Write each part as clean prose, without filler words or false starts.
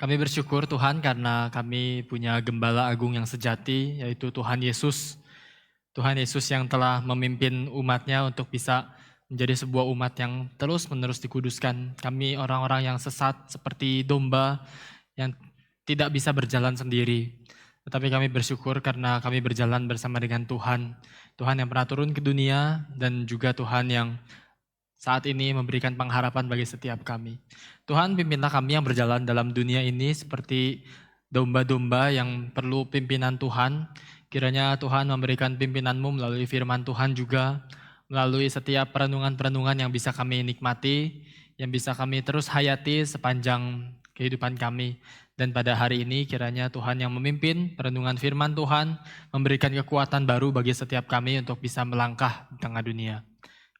Kami bersyukur Tuhan karena kami punya Gembala Agung yang sejati, yaitu Tuhan Yesus. Tuhan Yesus yang telah memimpin umat-Nya untuk bisa menjadi sebuah umat yang terus-menerus dikuduskan. Kami orang-orang yang sesat seperti domba yang tidak bisa berjalan sendiri. Tetapi kami bersyukur karena kami berjalan bersama dengan Tuhan. Tuhan yang pernah turun ke dunia dan juga Tuhan yang saat ini memberikan pengharapan bagi setiap kami. Tuhan, pimpinlah kami yang berjalan dalam dunia ini seperti domba-domba yang perlu pimpinan Tuhan. Kiranya Tuhan memberikan pimpinanmu melalui firman Tuhan juga, melalui setiap perenungan-perenungan yang bisa kami nikmati, yang bisa kami terus hayati sepanjang kehidupan kami. Dan pada hari ini kiranya Tuhan yang memimpin perenungan firman Tuhan, memberikan kekuatan baru bagi setiap kami untuk bisa melangkah di tengah dunia.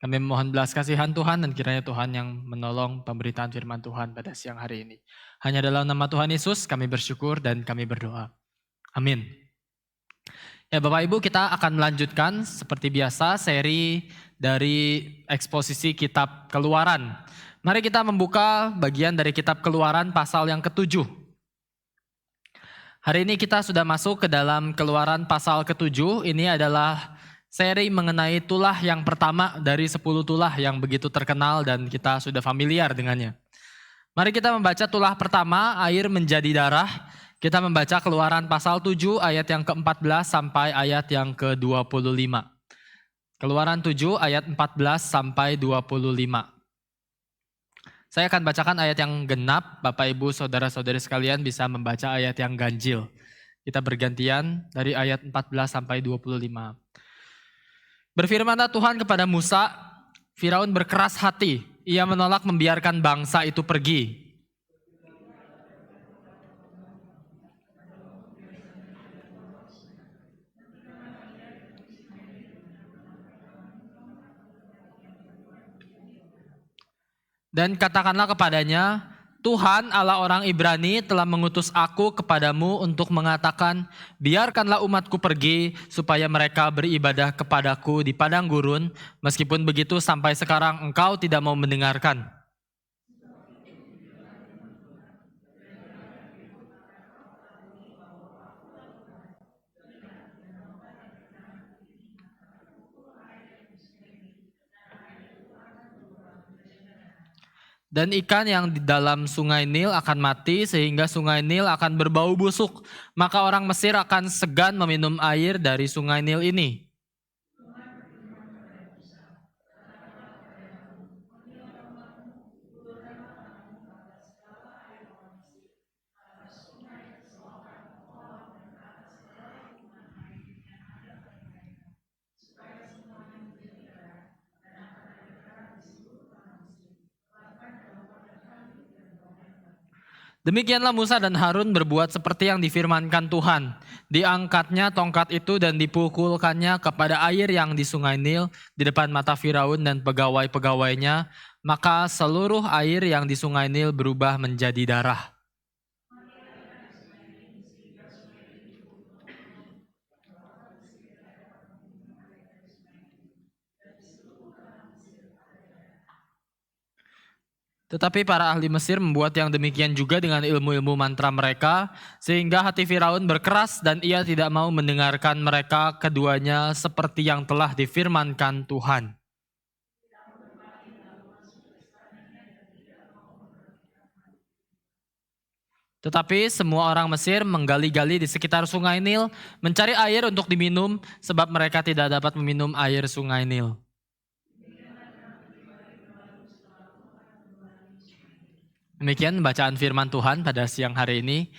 Kami memohon belas kasihan Tuhan dan kiranya Tuhan yang menolong pemberitaan firman Tuhan pada siang hari ini. Hanya dalam nama Tuhan Yesus kami bersyukur dan kami berdoa. Amin. Ya Bapak Ibu, kita akan melanjutkan seperti biasa seri dari eksposisi kitab Keluaran. Mari kita membuka bagian dari kitab Keluaran pasal yang ke-7. Hari ini kita sudah masuk ke dalam Keluaran pasal ke-7. Ini adalah seri mengenai tulah yang pertama dari 10 tulah yang begitu terkenal dan kita sudah familiar dengannya. Mari kita membaca tulah pertama, air menjadi darah. Kita membaca Keluaran pasal 7 ayat yang ke-14 sampai ayat yang ke-25. Keluaran 7 ayat 14 sampai 25. Saya akan bacakan ayat yang genap, Bapak Ibu Saudara-saudari sekalian bisa membaca ayat yang ganjil. Kita bergantian dari ayat 14 sampai 25. Berfirmanlah Tuhan kepada Musa, Firaun berkeras hati, ia menolak membiarkan bangsa itu pergi. Dan katakanlah kepadanya, Tuhan Allah orang Ibrani telah mengutus aku kepadamu untuk mengatakan, biarkanlah umatku pergi supaya mereka beribadah kepadaku di padang gurun, meskipun begitu sampai sekarang engkau tidak mau mendengarkan. Dan ikan yang di dalam sungai Nil akan mati sehingga sungai Nil akan berbau busuk. Maka orang Mesir akan segan meminum air dari sungai Nil ini. Demikianlah Musa dan Harun berbuat seperti yang difirmankan Tuhan. Diangkatnya tongkat itu dan dipukulkannya kepada air yang di sungai Nil di depan mata Firaun dan pegawai-pegawainya. Maka seluruh air yang di sungai Nil berubah menjadi darah. Tetapi para ahli Mesir membuat yang demikian juga dengan ilmu-ilmu mantra mereka, sehingga hati Firaun berkeras dan ia tidak mau mendengarkan mereka keduanya seperti yang telah difirmankan Tuhan. Tetapi semua orang Mesir menggali-gali di sekitar sungai Nil, mencari air untuk diminum, sebab mereka tidak dapat meminum air sungai Nil. Demikian bacaan firman Tuhan pada siang hari ini.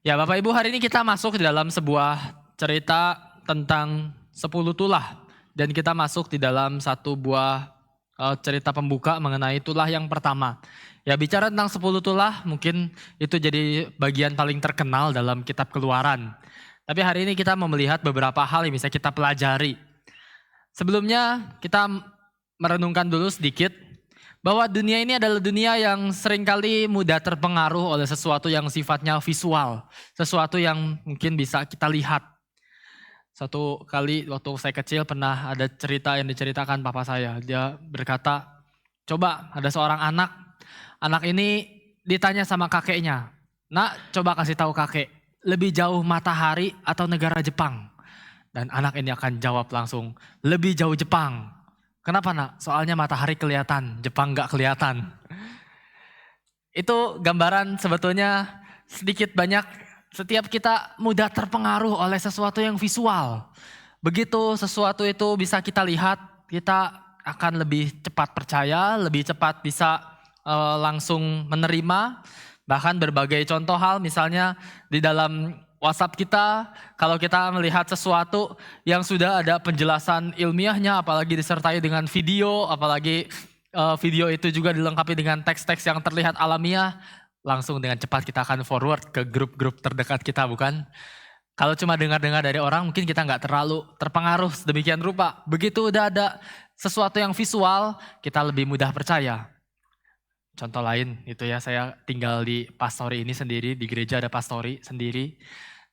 Ya Bapak Ibu, hari ini kita masuk di dalam sebuah cerita tentang 10 tulah. Dan kita masuk di dalam satu buah cerita pembuka mengenai tulah yang pertama. Ya bicara tentang 10 tulah mungkin itu jadi bagian paling terkenal dalam kitab Keluaran. Tapi hari ini kita mau melihat beberapa hal yang bisa kita pelajari. Sebelumnya kita merenungkan dulu sedikit bahwa dunia ini adalah dunia yang seringkali mudah terpengaruh oleh sesuatu yang sifatnya visual. Sesuatu yang mungkin bisa kita lihat. Satu kali waktu saya kecil pernah ada cerita yang diceritakan papa saya. Dia berkata, coba ada seorang anak ini ditanya sama kakeknya, Nak, coba kasih tahu kakek, lebih jauh matahari atau negara Jepang? Dan anak ini akan jawab langsung, lebih jauh Jepang. Kenapa nak? Soalnya matahari kelihatan, Jepang nggak kelihatan. Itu gambaran sebetulnya sedikit banyak setiap kita mudah terpengaruh oleh sesuatu yang visual. Begitu sesuatu itu bisa kita lihat, kita akan lebih cepat percaya, lebih cepat bisa langsung menerima. Bahkan berbagai contoh hal, misalnya di dalam WhatsApp kita, kalau kita melihat sesuatu yang sudah ada penjelasan ilmiahnya, apalagi disertai dengan video, apalagi video itu juga dilengkapi dengan teks-teks yang terlihat alamiah, langsung dengan cepat kita akan forward ke grup-grup terdekat kita, bukan? Kalau cuma dengar-dengar dari orang, mungkin kita nggak terlalu terpengaruh sedemikian rupa. Begitu udah ada sesuatu yang visual, kita lebih mudah percaya. Contoh lain itu ya, saya tinggal di pastori ini sendiri, di gereja ada pastori sendiri.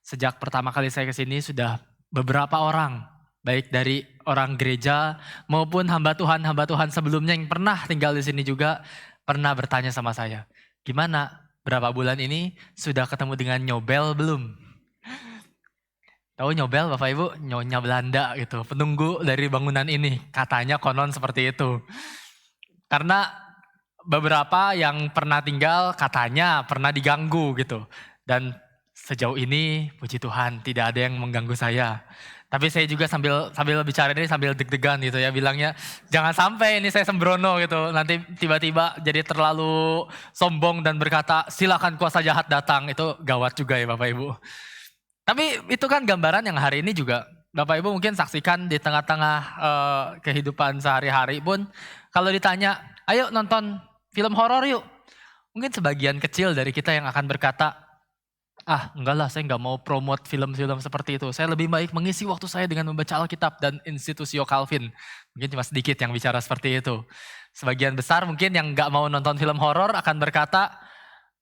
Sejak pertama kali saya ke sini sudah beberapa orang, baik dari orang gereja maupun hamba Tuhan sebelumnya yang pernah tinggal di sini juga pernah bertanya sama saya, gimana berapa bulan ini sudah ketemu dengan Nyobel belum? Tahu Nyobel Bapak Ibu? Nyonya Belanda gitu, penunggu dari bangunan ini, katanya konon seperti itu. Karena beberapa yang pernah tinggal katanya pernah diganggu gitu. Dan sejauh ini puji Tuhan tidak ada yang mengganggu saya. Tapi saya juga sambil bicara ini sambil deg-degan gitu ya, bilangnya jangan sampai ini saya sembrono gitu. Nanti tiba-tiba jadi terlalu sombong dan berkata silakan kuasa jahat datang. Itu gawat juga ya Bapak Ibu. Tapi itu kan gambaran yang hari ini juga Bapak Ibu mungkin saksikan di tengah-tengah kehidupan sehari-hari pun. Kalau ditanya, ayo nonton film horor yuk. Mungkin sebagian kecil dari kita yang akan berkata, enggak lah, saya enggak mau promote film-film seperti itu. Saya lebih baik mengisi waktu saya dengan membaca Alkitab dan Institusio Calvin. Mungkin cuma sedikit yang bicara seperti itu. Sebagian besar mungkin yang enggak mau nonton film horor akan berkata,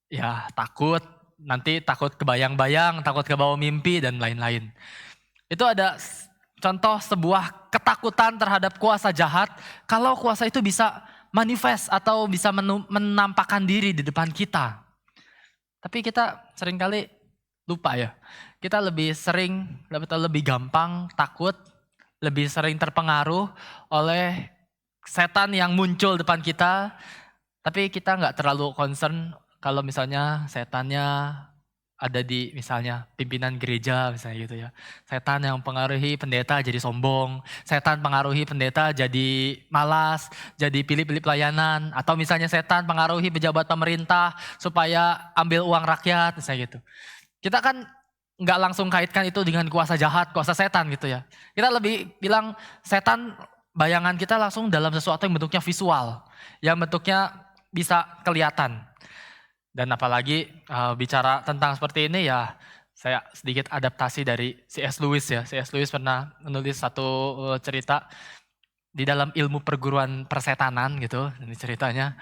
ya takut, nanti takut kebayang-bayang, takut kebawa mimpi dan lain-lain. Itu ada contoh sebuah ketakutan terhadap kuasa jahat. Kalau kuasa itu bisa manifest atau bisa menampakkan diri di depan kita. Tapi kita seringkali lupa ya. Kita lebih sering, lebih gampang takut, lebih sering terpengaruh oleh setan yang muncul depan kita. Tapi kita nggak terlalu concern kalau misalnya setannya ada di misalnya pimpinan gereja misalnya gitu ya. Setan yang pengaruhi pendeta jadi sombong, setan pengaruhi pendeta jadi malas, jadi pilih-pilih pelayanan, atau misalnya setan pengaruhi pejabat pemerintah supaya ambil uang rakyat misalnya gitu. Kita kan nggak langsung kaitkan itu dengan kuasa jahat, kuasa setan gitu ya. Kita lebih bilang setan bayangan kita langsung dalam sesuatu yang bentuknya visual, yang bentuknya bisa kelihatan. Dan apalagi bicara tentang seperti ini ya saya sedikit adaptasi dari C.S. Lewis ya. C.S. Lewis pernah menulis satu cerita di dalam ilmu perguruan persetanan gitu. Ini ceritanya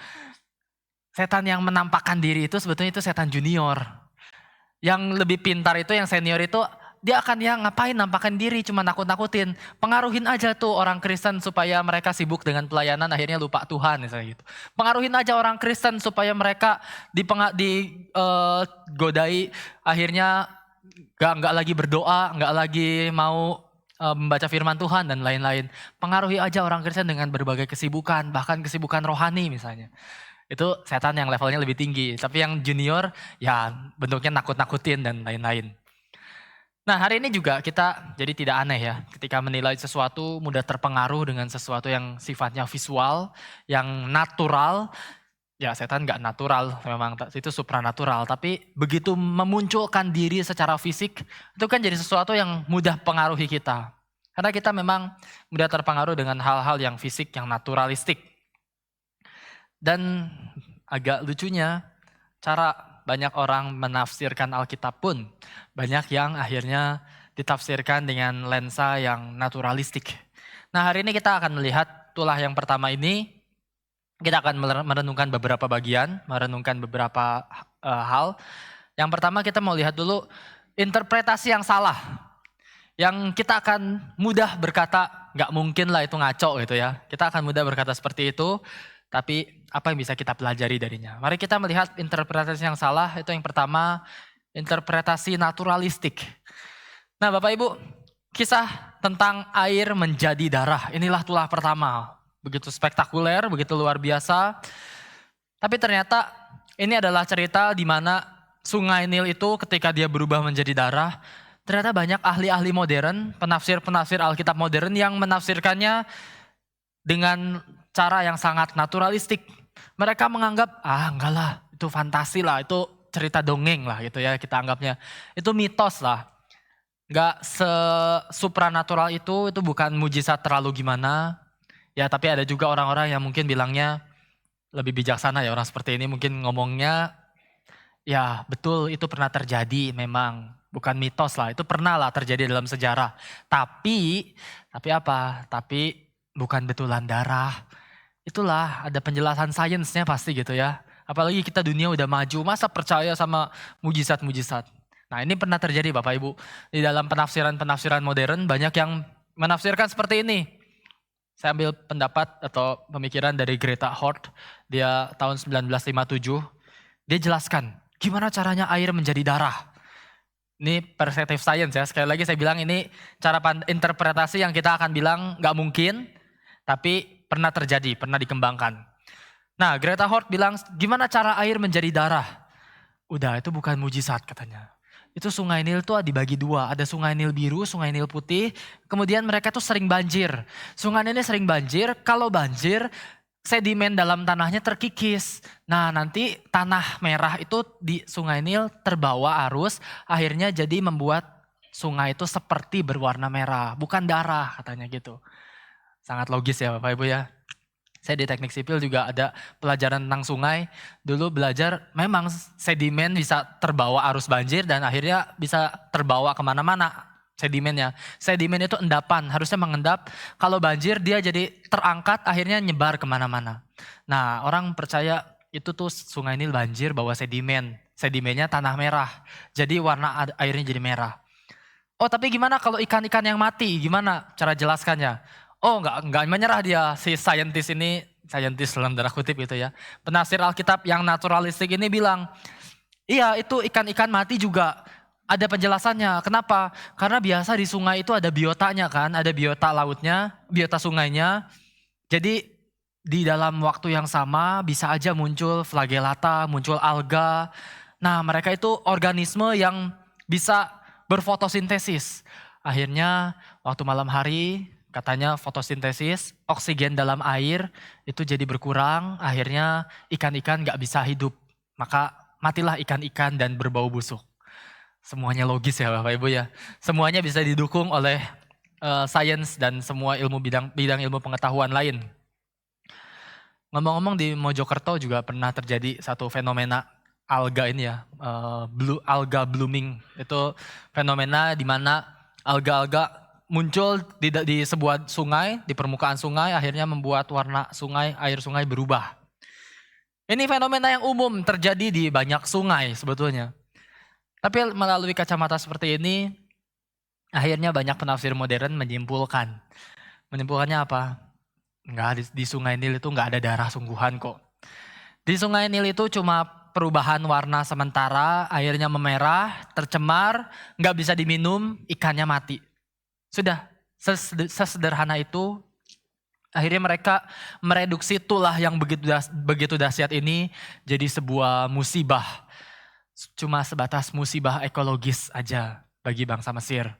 setan yang menampakkan diri itu sebetulnya itu setan junior. Yang lebih pintar itu yang senior itu dia akan ya ngapain nampakkan diri cuma nakut-nakutin. Pengaruhin aja tuh orang Kristen supaya mereka sibuk dengan pelayanan akhirnya lupa Tuhan misalnya gitu. Pengaruhin aja orang Kristen supaya mereka digodai akhirnya gak lagi berdoa, gak lagi mau membaca firman Tuhan dan lain-lain. Pengaruhi aja orang Kristen dengan berbagai kesibukan, bahkan kesibukan rohani misalnya. Itu setan yang levelnya lebih tinggi. Tapi yang junior ya bentuknya nakut-nakutin dan lain-lain. Nah hari ini juga kita jadi tidak aneh ya ketika menilai sesuatu mudah terpengaruh dengan sesuatu yang sifatnya visual, yang natural. Ya setan gak natural, memang itu supranatural. Tapi begitu memunculkan diri secara fisik itu kan jadi sesuatu yang mudah pengaruhi kita. Karena kita memang mudah terpengaruh dengan hal-hal yang fisik, yang naturalistik. Dan agak lucunya cara banyak orang menafsirkan Alkitab pun banyak yang akhirnya ditafsirkan dengan lensa yang naturalistik. Nah hari ini kita akan melihat tulah yang pertama ini, kita akan merenungkan beberapa bagian, merenungkan beberapa hal. Yang pertama kita mau lihat dulu interpretasi yang salah. Yang kita akan mudah berkata, gak mungkin lah itu ngaco gitu ya. Kita akan mudah berkata seperti itu. Tapi apa yang bisa kita pelajari darinya? Mari kita melihat interpretasi yang salah. Itu yang pertama, interpretasi naturalistik. Nah Bapak Ibu, kisah tentang air menjadi darah. Inilah tulah pertama. Begitu spektakuler, begitu luar biasa. Tapi ternyata ini adalah cerita di mana sungai Nil itu ketika dia berubah menjadi darah, ternyata banyak ahli-ahli modern, penafsir-penafsir Alkitab modern yang menafsirkannya dengan cara yang sangat naturalistik. Mereka menganggap, enggak lah, itu fantasi lah, itu cerita dongeng lah gitu ya kita anggapnya. Itu mitos lah. Enggak supranatural itu bukan mujizat terlalu gimana. Ya tapi ada juga orang-orang yang mungkin bilangnya lebih bijaksana ya, orang seperti ini mungkin ngomongnya, ya betul itu pernah terjadi memang. Bukan mitos lah, itu pernah lah terjadi dalam sejarah. Tapi apa? Tapi bukan betulan darah. Itulah ada penjelasan sainsnya pasti gitu ya. Apalagi kita dunia udah maju, masa percaya sama mujizat-mujizat. Nah ini pernah terjadi Bapak Ibu. Di dalam penafsiran-penafsiran modern banyak yang menafsirkan seperti ini. Saya ambil pendapat atau pemikiran dari Greta Hort. Dia tahun 1957. Dia jelaskan gimana caranya air menjadi darah. Ini perspektif sains ya. Sekali lagi saya bilang ini cara interpretasi yang kita akan bilang gak mungkin. Tapi pernah terjadi, pernah dikembangkan. Nah Greta Hort bilang gimana cara air menjadi darah. Udah itu bukan mujizat katanya. Itu sungai Nil tuh dibagi dua. Ada sungai Nil biru, sungai Nil putih. Kemudian mereka tuh sering banjir. Sungai Nil ini sering banjir. Kalau banjir sedimen dalam tanahnya terkikis. Nah nanti tanah merah itu di sungai Nil terbawa arus. Akhirnya jadi membuat sungai itu seperti berwarna merah. Bukan darah katanya gitu. Sangat logis ya Bapak Ibu ya. Saya di teknik sipil juga ada pelajaran tentang sungai. Dulu belajar memang sedimen bisa terbawa arus banjir dan akhirnya bisa terbawa kemana-mana sedimennya. Sedimen itu endapan, harusnya mengendap. Kalau banjir dia jadi terangkat akhirnya nyebar kemana-mana. Nah orang percaya itu tuh sungai Nil banjir bawa sedimen. Sedimennya tanah merah. Jadi warna airnya jadi merah. Oh tapi gimana kalau ikan-ikan yang mati? Gimana cara jelaskannya? Oh enggak menyerah dia, si saintis ini, saintis dalam darah kutip gitu ya. Penafsir Alkitab yang naturalistik ini bilang, iya itu ikan-ikan mati juga ada penjelasannya. Kenapa? Karena biasa di sungai itu ada biotanya kan, ada biota lautnya, biota sungainya. Jadi di dalam waktu yang sama bisa aja muncul flagellata, muncul alga. Nah mereka itu organisme yang bisa berfotosintesis. Akhirnya waktu malam hari katanya fotosintesis, oksigen dalam air itu jadi berkurang, akhirnya ikan-ikan gak bisa hidup. Maka matilah ikan-ikan dan berbau busuk. Semuanya logis ya Bapak Ibu ya. Semuanya bisa didukung oleh sains dan semua bidang ilmu pengetahuan lain. Ngomong-ngomong di Mojokerto juga pernah terjadi satu fenomena alga ini ya, alga blooming. Itu fenomena di mana alga-alga muncul di sebuah sungai, di permukaan sungai, akhirnya membuat warna sungai, air sungai berubah. Ini fenomena yang umum terjadi di banyak sungai sebetulnya. Tapi melalui kacamata seperti ini, akhirnya banyak penafsir modern menyimpulkan. Menyimpulkannya apa? Enggak, di sungai Nil itu enggak ada darah sungguhan kok. Di sungai Nil itu cuma perubahan warna sementara, airnya memerah, tercemar, enggak bisa diminum, ikannya mati. Sudah, sesederhana itu. Akhirnya mereka mereduksi tulah yang begitu dahsyat ini jadi sebuah musibah. Cuma sebatas musibah ekologis aja bagi bangsa Mesir.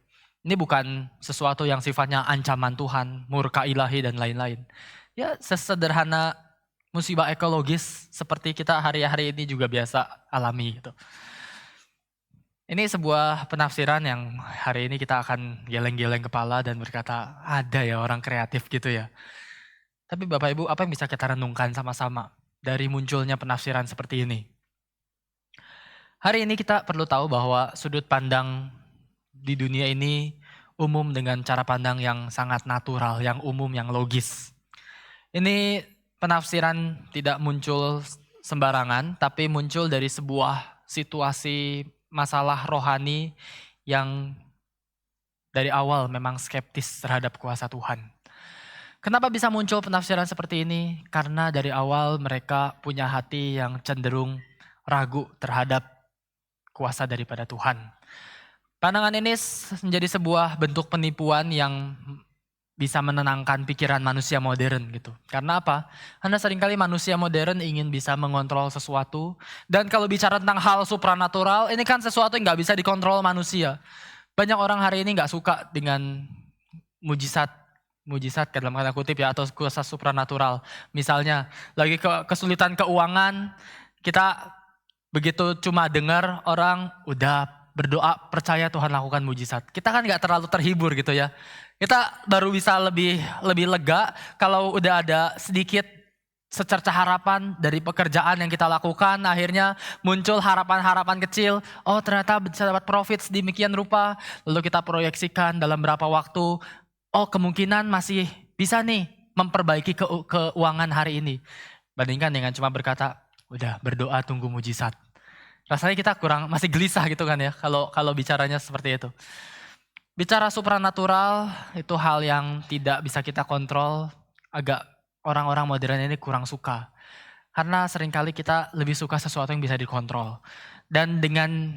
Ini bukan sesuatu yang sifatnya ancaman Tuhan, murka ilahi dan lain-lain. Ya sesederhana musibah ekologis seperti kita hari-hari ini juga biasa alami gitu. Ini sebuah penafsiran yang hari ini kita akan geleng-geleng kepala dan berkata, ada ya orang kreatif gitu ya. Tapi Bapak Ibu, apa yang bisa kita renungkan sama-sama dari munculnya penafsiran seperti ini? Hari ini kita perlu tahu bahwa sudut pandang di dunia ini umum dengan cara pandang yang sangat natural, yang umum, yang logis. Ini penafsiran tidak muncul sembarangan, tapi muncul dari sebuah situasi masalah rohani yang dari awal memang skeptis terhadap kuasa Tuhan. Kenapa bisa muncul penafsiran seperti ini? Karena dari awal mereka punya hati yang cenderung ragu terhadap kuasa daripada Tuhan. Pandangan ini menjadi sebuah bentuk penipuan yang bisa menenangkan pikiran manusia modern gitu. Karena apa? Karena seringkali manusia modern ingin bisa mengontrol sesuatu. Dan kalau bicara tentang hal supranatural, ini kan sesuatu yang gak bisa dikontrol manusia. Banyak orang hari ini gak suka dengan mujizat dalam tanda kutip ya, atau kuasa supranatural. Misalnya lagi kesulitan keuangan, kita begitu cuma dengar orang udah berdoa percaya Tuhan lakukan mujizat. Kita kan gak terlalu terhibur gitu ya. Kita baru bisa lebih lega kalau udah ada sedikit secerca harapan dari pekerjaan yang kita lakukan. Akhirnya muncul harapan-harapan kecil. Oh ternyata bisa dapat profit sedemikian rupa. Lalu kita proyeksikan dalam berapa waktu. Oh kemungkinan masih bisa nih memperbaiki keuangan hari ini. Bandingkan dengan cuma berkata, udah berdoa tunggu mujizat. Rasanya kita masih gelisah gitu kan ya kalau bicaranya seperti itu. Bicara supranatural itu hal yang tidak bisa kita kontrol, agak orang-orang modern ini kurang suka. Karena seringkali kita lebih suka sesuatu yang bisa dikontrol. Dan dengan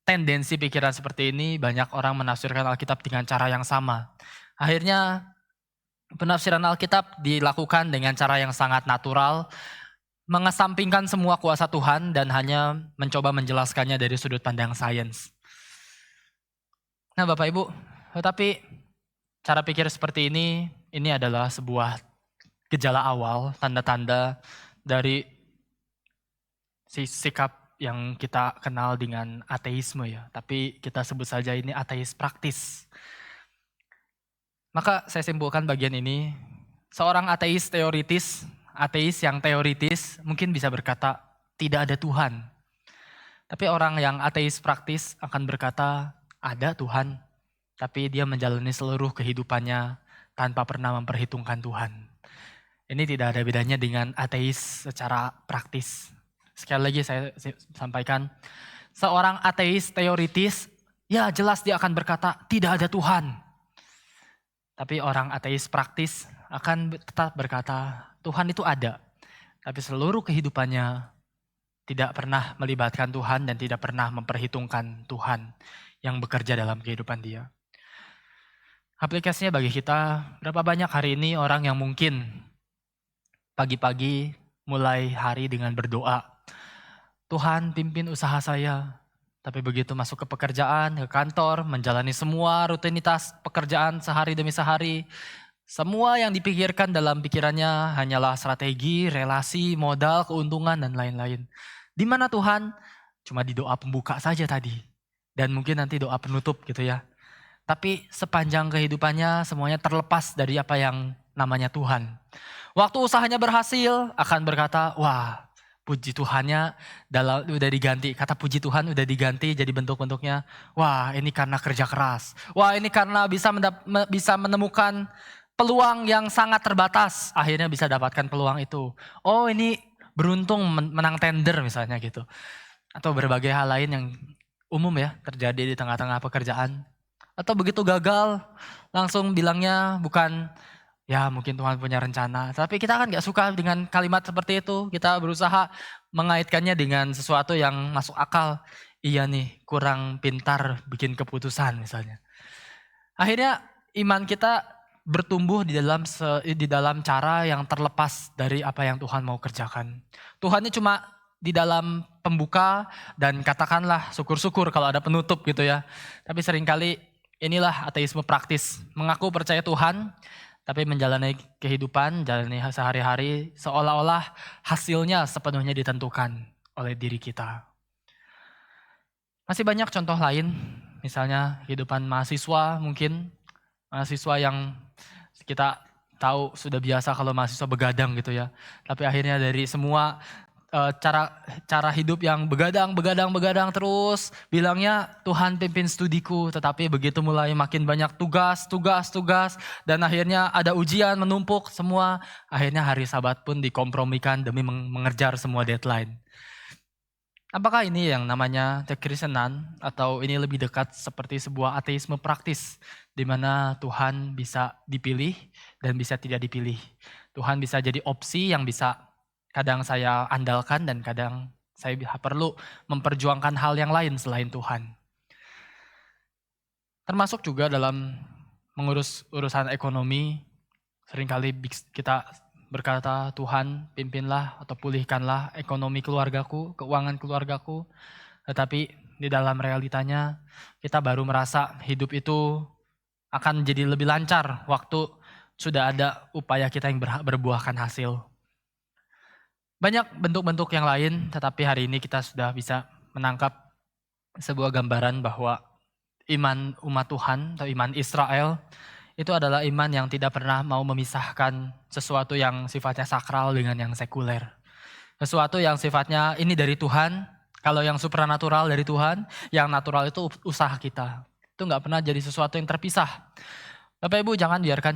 tendensi pikiran seperti ini banyak orang menafsirkan Alkitab dengan cara yang sama. Akhirnya penafsiran Alkitab dilakukan dengan cara yang sangat natural, mengesampingkan semua kuasa Tuhan dan hanya mencoba menjelaskannya dari sudut pandang sains. Nah Bapak Ibu, tetapi cara pikir seperti ini adalah sebuah gejala awal, tanda-tanda dari sikap yang kita kenal dengan ateisme ya. Tapi kita sebut saja ini ateis praktis. Maka saya simpulkan bagian ini, seorang ateis yang teoritis mungkin bisa berkata tidak ada Tuhan. Tapi orang yang ateis praktis akan berkata ada Tuhan, tapi dia menjalani seluruh kehidupannya tanpa pernah memperhitungkan Tuhan. Ini tidak ada bedanya dengan ateis secara praktis. Sekali lagi saya sampaikan, seorang ateis teoritis, ya jelas dia akan berkata tidak ada Tuhan. Tapi orang ateis praktis akan tetap berkata Tuhan itu ada. Tapi seluruh kehidupannya tidak pernah melibatkan Tuhan dan tidak pernah memperhitungkan Tuhan yang bekerja dalam kehidupan dia. Aplikasinya bagi kita, berapa banyak hari ini orang yang mungkin pagi-pagi mulai hari dengan berdoa. Tuhan pimpin usaha saya. Tapi begitu masuk ke pekerjaan, ke kantor, menjalani semua rutinitas pekerjaan sehari demi sehari. Semua yang dipikirkan dalam pikirannya hanyalah strategi, relasi, modal, keuntungan, dan lain-lain. Di mana Tuhan? Cuma di doa pembuka saja tadi. Dan mungkin nanti doa penutup gitu ya. Tapi sepanjang kehidupannya semuanya terlepas dari apa yang namanya Tuhan. Waktu usahanya berhasil akan berkata, wah puji Tuhannya udah diganti. Kata puji Tuhan udah diganti jadi bentuk-bentuknya. Wah ini karena kerja keras. Wah ini karena bisa menemukan peluang yang sangat terbatas. Akhirnya bisa dapatkan peluang itu. Oh ini beruntung menang tender misalnya gitu. Atau berbagai hal lain yang umum ya terjadi di tengah-tengah pekerjaan. Atau begitu gagal langsung bilangnya bukan ya mungkin Tuhan punya rencana. Tapi kita kan gak suka dengan kalimat seperti itu. Kita berusaha mengaitkannya dengan sesuatu yang masuk akal. Iya nih kurang pintar bikin keputusan misalnya. Akhirnya iman kita bertumbuh di dalam cara yang terlepas dari apa yang Tuhan mau kerjakan. Tuhannya cuma di dalam pembuka dan katakanlah syukur-syukur kalau ada penutup gitu ya. Tapi seringkali inilah ateisme praktis. Mengaku percaya Tuhan, tapi menjalani kehidupan, jalani sehari-hari seolah-olah hasilnya sepenuhnya ditentukan oleh diri kita. Masih banyak contoh lain, misalnya kehidupan mahasiswa mungkin. Mahasiswa yang kita tahu sudah biasa kalau mahasiswa begadang gitu ya. Tapi akhirnya dari semua cara hidup yang begadang terus bilangnya Tuhan pimpin studiku, tetapi begitu mulai makin banyak tugas dan akhirnya ada ujian menumpuk semua, akhirnya hari Sabat pun dikompromikan demi mengejar semua deadline. Apakah ini yang namanya kekristenan atau ini lebih dekat seperti sebuah ateisme praktis di mana Tuhan bisa dipilih dan bisa tidak dipilih. Tuhan bisa jadi opsi yang bisa kadang saya andalkan dan kadang saya perlu memperjuangkan hal yang lain selain Tuhan. Termasuk juga dalam mengurus urusan ekonomi, seringkali kita berkata, Tuhan pimpinlah atau pulihkanlah ekonomi keluargaku, keuangan keluargaku. Tetapi di dalam realitanya kita baru merasa hidup itu akan menjadi lebih lancar waktu sudah ada upaya kita yang berbuahkan hasil. Banyak bentuk-bentuk yang lain, tetapi hari ini kita sudah bisa menangkap sebuah gambaran bahwa iman umat Tuhan atau iman Israel itu adalah iman yang tidak pernah mau memisahkan sesuatu yang sifatnya sakral dengan yang sekuler. Sesuatu yang sifatnya ini dari Tuhan, kalau yang supranatural dari Tuhan, yang natural itu usaha kita. Itu nggak pernah jadi sesuatu yang terpisah. Bapak Ibu jangan biarkan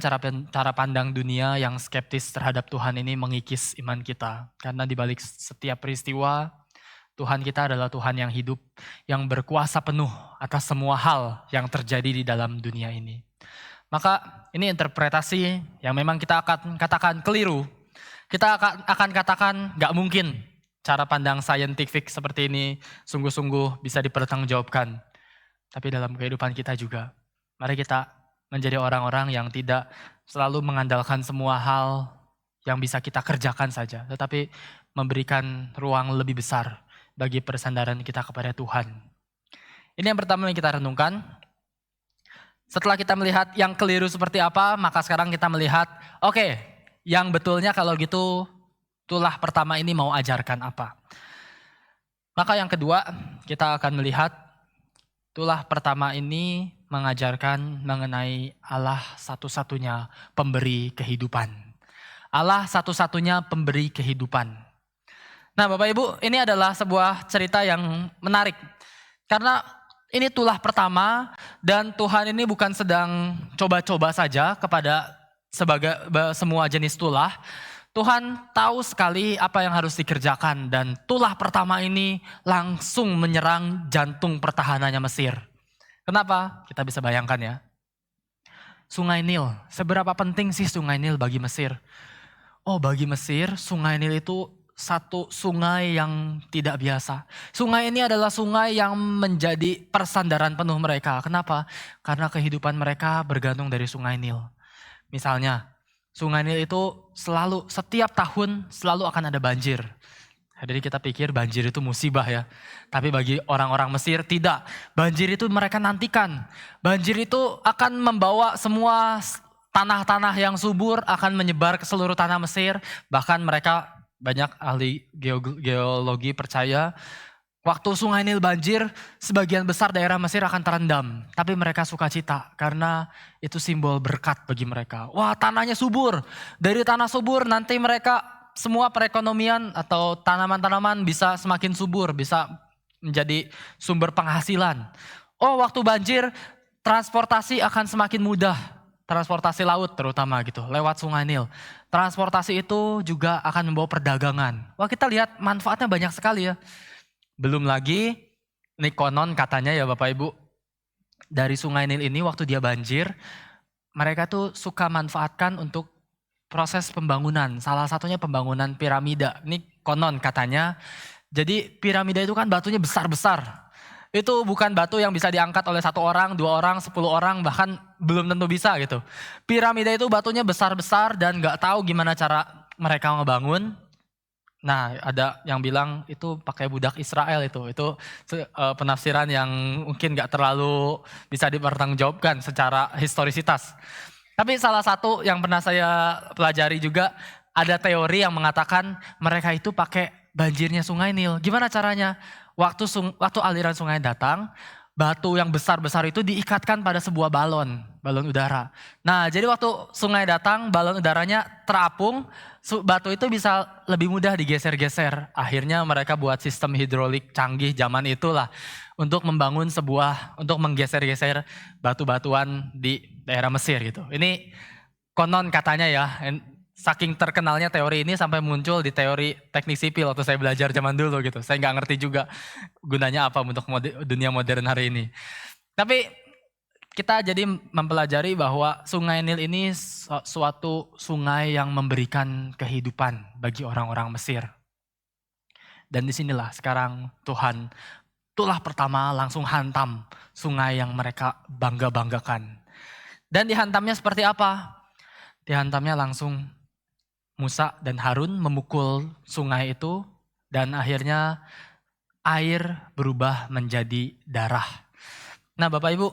cara pandang dunia yang skeptis terhadap Tuhan ini mengikis iman kita. Karena di balik setiap peristiwa, Tuhan kita adalah Tuhan yang hidup, yang berkuasa penuh atas semua hal yang terjadi di dalam dunia ini. Maka ini interpretasi yang memang kita akan katakan keliru. Kita akan katakan gak mungkin cara pandang saintifik seperti ini sungguh-sungguh bisa dipertanggungjawabkan. Tapi dalam kehidupan kita juga, mari kita menjadi orang-orang yang tidak selalu mengandalkan semua hal yang bisa kita kerjakan saja. Tetapi memberikan ruang lebih besar bagi persandaran kita kepada Tuhan. Ini yang pertama yang kita renungkan. Setelah kita melihat yang keliru seperti apa, maka sekarang kita melihat, oke, yang betulnya kalau gitu, tulah pertama ini mau ajarkan apa. Maka yang kedua, kita akan melihat, tulah pertama ini mengajarkan mengenai Allah satu-satunya pemberi kehidupan. Allah satu-satunya pemberi kehidupan. Nah Bapak Ibu, ini adalah sebuah cerita yang menarik. Karena ini tulah pertama dan Tuhan ini bukan sedang coba-coba saja kepada semua jenis tulah. Tuhan tahu sekali apa yang harus dikerjakan dan tulah pertama ini langsung menyerang jantung pertahanannya Mesir. Kenapa? Kita bisa bayangkan ya. Sungai Nil, seberapa penting sih Sungai Nil bagi Mesir? Oh bagi Mesir, Sungai Nil itu satu sungai yang tidak biasa. Sungai ini adalah sungai yang menjadi persandaran penuh mereka. Kenapa? Karena kehidupan mereka bergantung dari Sungai Nil. Misalnya, Sungai Nil itu setiap tahun selalu akan ada banjir. Jadi kita pikir banjir itu musibah ya. Tapi bagi orang-orang Mesir tidak. Banjir itu mereka nantikan. Banjir itu akan membawa semua tanah-tanah yang subur akan menyebar ke seluruh tanah Mesir. Bahkan mereka banyak ahli geologi percaya waktu Sungai Nil banjir, sebagian besar daerah Mesir akan terendam. Tapi mereka sukacita karena itu simbol berkat bagi mereka. Wah tanahnya subur, dari tanah subur nanti mereka semua perekonomian atau tanaman-tanaman bisa semakin subur, bisa menjadi sumber penghasilan. Oh waktu banjir, transportasi akan semakin mudah. Transportasi laut terutama gitu, lewat Sungai Nil. Transportasi itu juga akan membawa perdagangan. Wah kita lihat manfaatnya banyak sekali ya. Belum lagi, ini konon katanya ya Bapak Ibu, dari Sungai Nil ini waktu dia banjir, mereka tuh suka manfaatkan untuk proses pembangunan. Salah satunya pembangunan piramida. Ini konon katanya. Jadi piramida itu kan batunya besar-besar. Itu bukan batu yang bisa diangkat oleh 1 orang, 2 orang, 10 orang, bahkan belum tentu bisa gitu. Piramida itu batunya besar-besar dan gak tahu gimana cara mereka ngebangun. Nah ada yang bilang itu pakai budak Israel itu penafsiran yang mungkin gak terlalu bisa dipertanggungjawabkan secara historisitas. Tapi salah satu yang pernah saya pelajari juga, ada teori yang mengatakan mereka itu pakai banjirnya Sungai Nil. Gimana caranya? Waktu aliran sungai datang, batu yang besar-besar itu diikatkan pada sebuah balon udara. Nah jadi waktu sungai datang, balon udaranya terapung, batu itu bisa lebih mudah digeser-geser. Akhirnya mereka buat sistem hidrolik canggih zaman itulah untuk membangun untuk menggeser-geser batu-batuan di daerah Mesir gitu. Ini konon katanya ya, saking terkenalnya teori ini sampai muncul di teori teknik sipil waktu saya belajar zaman dulu gitu. Saya nggak ngerti juga gunanya apa untuk dunia modern hari ini. Tapi kita jadi mempelajari bahwa Sungai Nil ini suatu sungai yang memberikan kehidupan bagi orang-orang Mesir. Dan disinilah sekarang Tuhan tulah pertama langsung hantam sungai yang mereka bangga-banggakan. Dan dihantamnya seperti apa? Dihantamnya langsung Musa dan Harun memukul sungai itu dan akhirnya air berubah menjadi darah. Nah Bapak Ibu,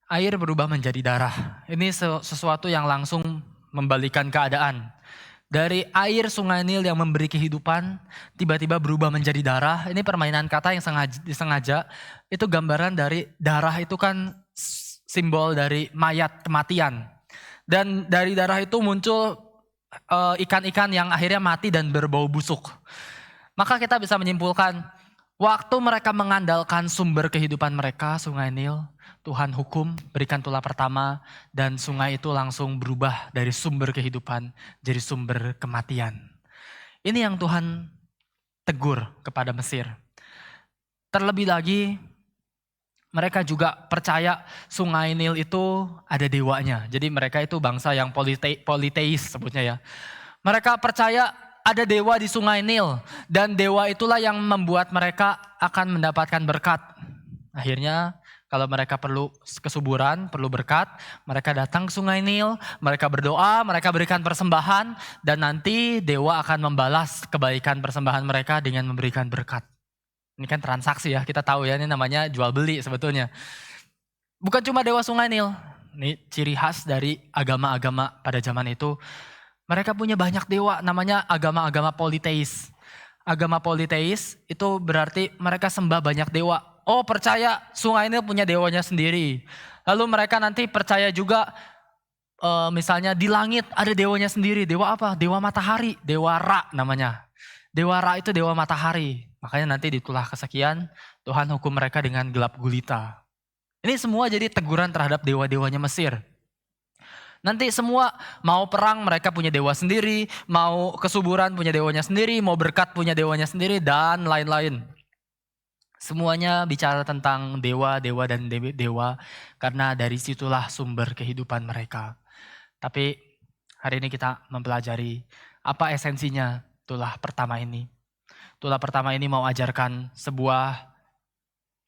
air berubah menjadi darah. Ini sesuatu yang langsung membalikan keadaan. Dari air Sungai Nil yang memberi kehidupan, tiba-tiba berubah menjadi darah. Ini permainan kata yang disengaja. Itu gambaran dari darah itu kan simbol dari mayat, kematian. Dan dari darah itu muncul ikan-ikan yang akhirnya mati dan berbau busuk. Maka kita bisa menyimpulkan, waktu mereka mengandalkan sumber kehidupan mereka, Sungai Nil, Tuhan hukum, berikan tulah pertama, dan sungai itu langsung berubah dari sumber kehidupan jadi sumber kematian. Ini yang Tuhan tegur kepada Mesir. Terlebih lagi, mereka juga percaya Sungai Nil itu ada dewanya. Jadi mereka itu bangsa yang politeis sebutnya ya. Mereka percaya ada dewa di Sungai Nil, dan dewa itulah yang membuat mereka akan mendapatkan berkat. Akhirnya kalau mereka perlu kesuburan, perlu berkat, mereka datang ke Sungai Nil, mereka berdoa, mereka berikan persembahan, dan nanti dewa akan membalas kebaikan persembahan mereka dengan memberikan berkat. Ini kan transaksi ya, kita tahu ya, ini namanya jual beli sebetulnya. Bukan cuma dewa Sungai Nil, ini ciri khas dari agama-agama pada zaman itu. Mereka punya banyak dewa, namanya agama-agama politeis. Agama politeis itu berarti mereka sembah banyak dewa. Oh percaya Sungai Nil punya dewanya sendiri. Lalu mereka nanti percaya juga misalnya di langit ada dewanya sendiri. Dewa apa? Dewa matahari, Dewa Ra namanya. Dewa Ra itu dewa matahari. Makanya nanti di tulah kesekian Tuhan hukum mereka dengan gelap gulita. Ini semua jadi teguran terhadap dewa-dewanya Mesir. Nanti semua mau perang mereka punya dewa sendiri, mau kesuburan punya dewanya sendiri, mau berkat punya dewanya sendiri, dan lain-lain. Semuanya bicara tentang dewa, dewa, dan dewa karena dari situlah sumber kehidupan mereka. Tapi hari ini kita mempelajari apa esensinya tulah pertama ini. Tulah pertama ini mau ajarkan sebuah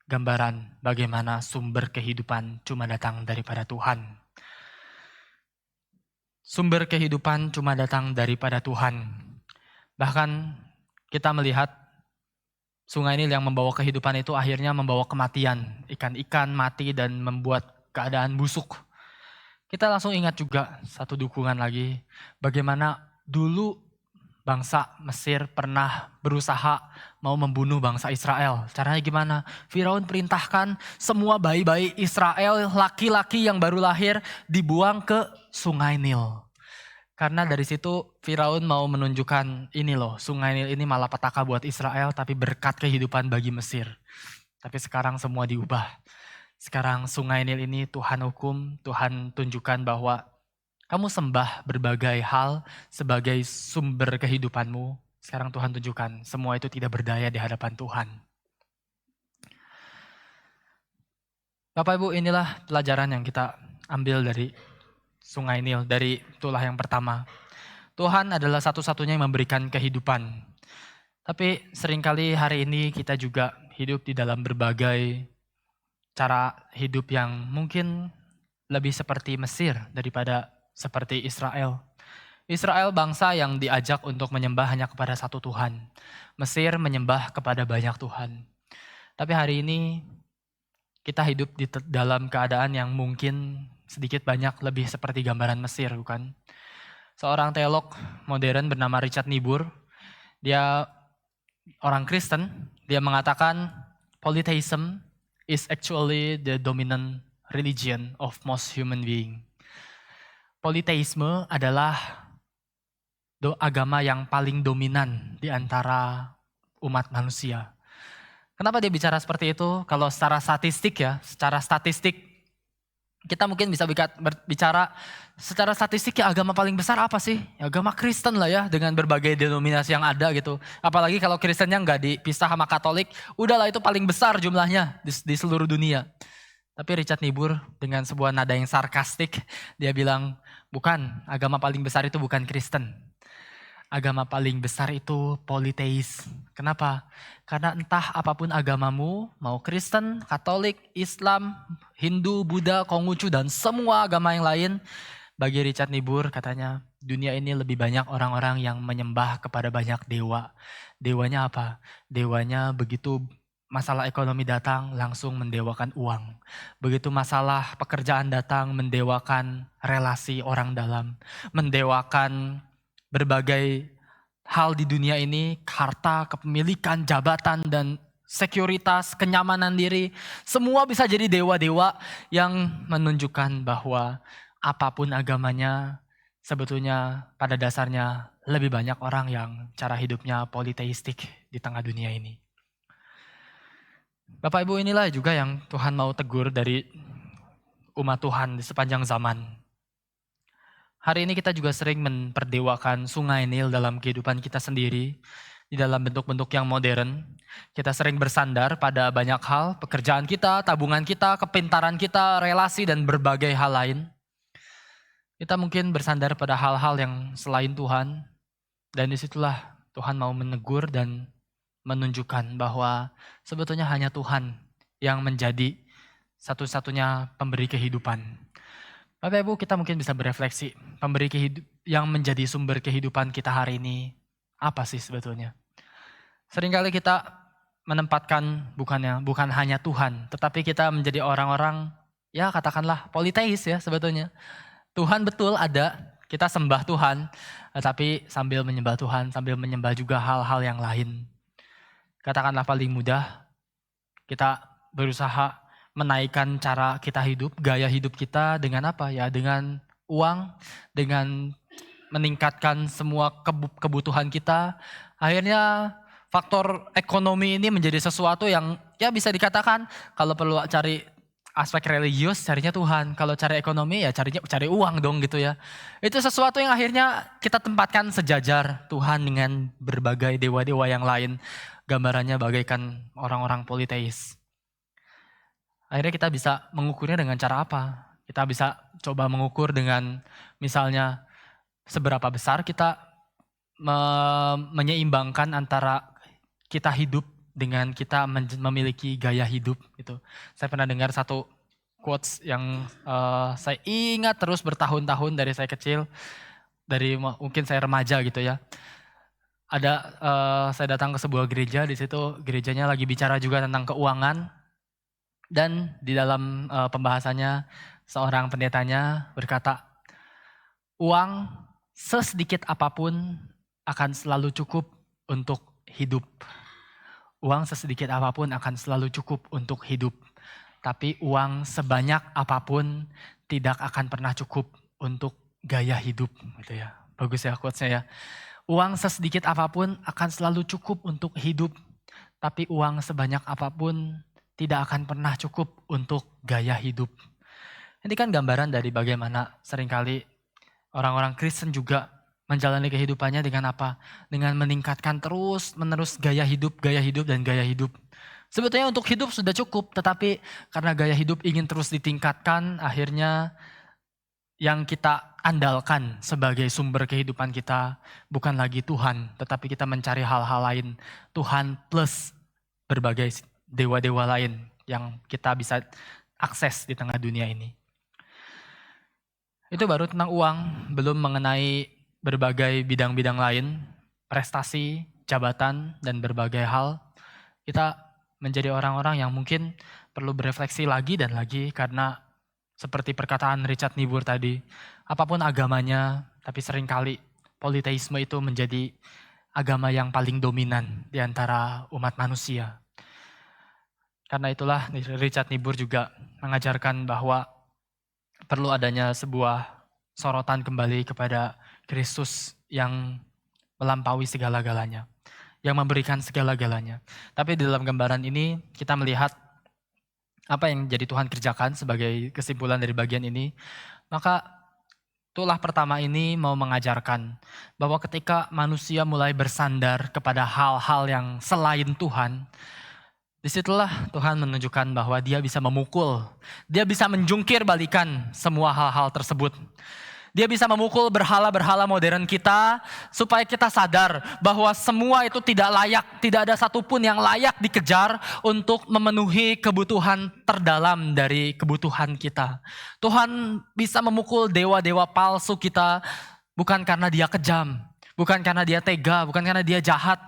gambaran bagaimana sumber kehidupan cuma datang daripada Tuhan. Sumber kehidupan cuma datang daripada Tuhan. Bahkan kita melihat Sungai Nil yang membawa kehidupan itu akhirnya membawa kematian. Ikan-ikan mati dan membuat keadaan busuk. Kita langsung ingat juga satu dukungan lagi. Bagaimana dulu bangsa Mesir pernah berusaha mau membunuh bangsa Israel. Caranya gimana? Firaun perintahkan semua bayi-bayi Israel, laki-laki yang baru lahir dibuang ke Sungai Nil. Karena dari situ Firaun mau menunjukkan ini loh, Sungai Nil ini malapetaka buat Israel tapi berkat kehidupan bagi Mesir. Tapi sekarang semua diubah. Sekarang Sungai Nil ini Tuhan hukum, Tuhan tunjukkan bahwa kamu sembah berbagai hal sebagai sumber kehidupanmu. Sekarang Tuhan tunjukkan semua itu tidak berdaya di hadapan Tuhan. Bapak Ibu, inilah pelajaran yang kita ambil dari Sungai Nil, dari tulah yang pertama. Tuhan adalah satu-satunya yang memberikan kehidupan. Tapi seringkali hari ini kita juga hidup di dalam berbagai cara hidup yang mungkin lebih seperti Mesir daripada seperti Israel. Israel bangsa yang diajak untuk menyembah hanya kepada satu Tuhan. Mesir menyembah kepada banyak Tuhan. Tapi hari ini kita hidup di dalam keadaan yang mungkin sedikit banyak lebih seperti gambaran Mesir, bukan? Seorang teolog modern bernama Richard Niebuhr, dia orang Kristen, dia mengatakan polytheism is actually the dominant religion of most human being. Polytheisme adalah agama yang paling dominan di antara umat manusia. Kenapa dia bicara seperti itu? Kalau secara statistik Kita mungkin bisa berbicara secara statistik ya agama paling besar apa sih? Ya, agama Kristen lah ya dengan berbagai denominasi yang ada gitu. Apalagi kalau Kristennya nggak dipisah sama Katolik, udahlah itu paling besar jumlahnya di seluruh dunia. Tapi Richard Niebuhr dengan sebuah nada yang sarkastik, dia bilang bukan, agama paling besar itu bukan Kristen. Agama paling besar itu politeis. Kenapa? Karena entah apapun agamamu, mau Kristen, Katolik, Islam, Hindu, Buddha, Konghucu, dan semua agama yang lain, bagi Richard Niebuhr katanya, dunia ini lebih banyak orang-orang yang menyembah kepada banyak dewa. Dewanya apa? Dewanya begitu masalah ekonomi datang, langsung mendewakan uang. Begitu masalah pekerjaan datang, mendewakan relasi orang dalam. Mendewakan berbagai hal di dunia ini, harta, kepemilikan, jabatan, dan sekuritas, kenyamanan diri, semua bisa jadi dewa-dewa yang menunjukkan bahwa apapun agamanya, sebetulnya pada dasarnya lebih banyak orang yang cara hidupnya politeistik di tengah dunia ini. Bapak Ibu, inilah juga yang Tuhan mau tegur dari umat Tuhan di sepanjang zaman. Hari ini kita juga sering memperdewakan sungai Nil dalam kehidupan kita sendiri, di dalam bentuk-bentuk yang modern. Kita sering bersandar pada banyak hal, pekerjaan kita, tabungan kita, kepintaran kita, relasi, dan berbagai hal lain. Kita mungkin bersandar pada hal-hal yang selain Tuhan, dan disitulah Tuhan mau menegur dan menunjukkan bahwa sebetulnya hanya Tuhan yang menjadi satu-satunya pemberi kehidupan. Bapak Ibu, kita mungkin bisa berefleksi, pemberi yang menjadi sumber kehidupan kita hari ini, apa sih sebetulnya? Seringkali kita menempatkan bukan hanya Tuhan, tetapi kita menjadi orang-orang, ya katakanlah politeis ya sebetulnya. Tuhan betul ada, kita sembah Tuhan, tapi sambil menyembah Tuhan, sambil menyembah juga hal-hal yang lain. Katakanlah paling mudah, kita berusaha menaikkan cara kita hidup, gaya hidup kita dengan apa ya? Dengan uang, dengan meningkatkan semua kebutuhan kita. Akhirnya faktor ekonomi ini menjadi sesuatu yang ya bisa dikatakan kalau perlu cari aspek religius carinya Tuhan, kalau cari ekonomi ya cari uang dong gitu ya. Itu sesuatu yang akhirnya kita tempatkan sejajar Tuhan dengan berbagai dewa-dewa yang lain. Gambarannya bagaikan orang-orang politeis. Akhirnya kita bisa mengukurnya dengan cara apa? Kita bisa coba mengukur dengan misalnya seberapa besar kita menyeimbangkan antara kita hidup dengan kita memiliki gaya hidup gitu. Saya pernah dengar satu quotes yang saya ingat terus bertahun-tahun dari saya kecil, dari mungkin saya remaja gitu ya. Saya datang ke sebuah gereja, di situ gerejanya lagi bicara juga tentang keuangan. Dan di dalam pembahasannya seorang pendetanya berkata, uang sesedikit apapun akan selalu cukup untuk hidup. Uang sesedikit apapun akan selalu cukup untuk hidup. Tapi uang sebanyak apapun tidak akan pernah cukup untuk gaya hidup. Gitu ya. Bagus ya quotes-nya ya. Uang sesedikit apapun akan selalu cukup untuk hidup. Tapi uang sebanyak apapun tidak akan pernah cukup untuk gaya hidup. Ini kan gambaran dari bagaimana seringkali orang-orang Kristen juga menjalani kehidupannya dengan apa? Dengan meningkatkan terus-menerus gaya hidup, dan gaya hidup. Sebetulnya untuk hidup sudah cukup, tetapi karena gaya hidup ingin terus ditingkatkan, akhirnya yang kita andalkan sebagai sumber kehidupan kita bukan lagi Tuhan, tetapi kita mencari hal-hal lain. Tuhan plus berbagai dewa-dewa lain yang kita bisa akses di tengah dunia ini. Itu baru tentang uang, belum mengenai berbagai bidang-bidang lain, prestasi, jabatan, dan berbagai hal. Kita menjadi orang-orang yang mungkin perlu berefleksi lagi dan lagi karena seperti perkataan Richard Niebuhr tadi, apapun agamanya, tapi seringkali politeisme itu menjadi agama yang paling dominan di antara umat manusia. Karena itulah Richard Niebuhr juga mengajarkan bahwa perlu adanya sebuah sorotan kembali kepada Kristus yang melampaui segala-galanya, yang memberikan segala-galanya. Tapi di dalam gambaran ini kita melihat apa yang jadi Tuhan kerjakan sebagai kesimpulan dari bagian ini? Maka tulah pertama ini mau mengajarkan bahwa ketika manusia mulai bersandar kepada hal-hal yang selain Tuhan, disitulah Tuhan menunjukkan bahwa dia bisa memukul, dia bisa menjungkir balikan semua hal-hal tersebut. Dia bisa memukul berhala-berhala modern kita supaya kita sadar bahwa semua itu tidak layak, tidak ada satupun yang layak dikejar untuk memenuhi kebutuhan terdalam dari kebutuhan kita. Tuhan bisa memukul dewa-dewa palsu kita bukan karena dia kejam, bukan karena dia tega, bukan karena dia jahat,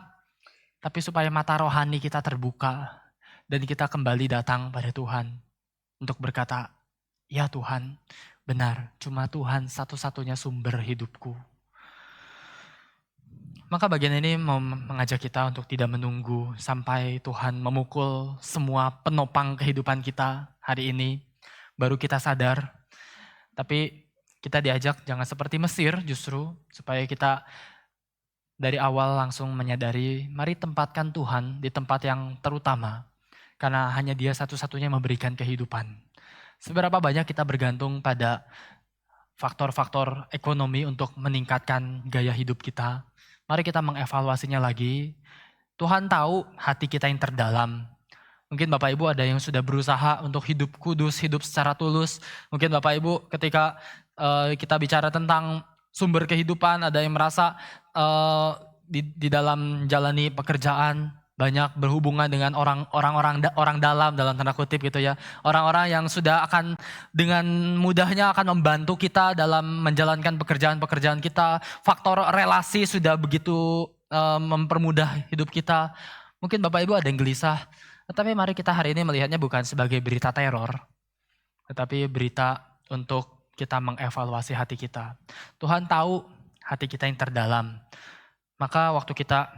tapi supaya mata rohani kita terbuka dan kita kembali datang pada Tuhan untuk berkata, ya Tuhan, benar, cuma Tuhan satu-satunya sumber hidupku. Maka bagian ini mau mengajak kita untuk tidak menunggu sampai Tuhan memukul semua penopang kehidupan kita hari ini, baru kita sadar. Tapi kita diajak jangan seperti Mesir justru, supaya kita dari awal langsung menyadari, mari tempatkan Tuhan di tempat yang terutama, karena hanya Dia satu-satunya memberikan kehidupan. Seberapa banyak kita bergantung pada faktor-faktor ekonomi untuk meningkatkan gaya hidup kita. Mari kita mengevaluasinya lagi. Tuhan tahu hati kita yang terdalam. Mungkin Bapak Ibu ada yang sudah berusaha untuk hidup kudus, hidup secara tulus. Mungkin Bapak Ibu ketika kita bicara tentang sumber kehidupan, ada yang merasa di dalam jalani pekerjaan, banyak berhubungan dengan orang dalam tanda kutip gitu ya. Orang-orang yang sudah akan dengan mudahnya akan membantu kita dalam menjalankan pekerjaan-pekerjaan kita. Faktor relasi sudah begitu mempermudah hidup kita. Mungkin Bapak Ibu ada yang gelisah. Tetapi mari kita hari ini melihatnya bukan sebagai berita teror. Tetapi berita untuk kita mengevaluasi hati kita. Tuhan tahu hati kita yang terdalam. Maka waktu kita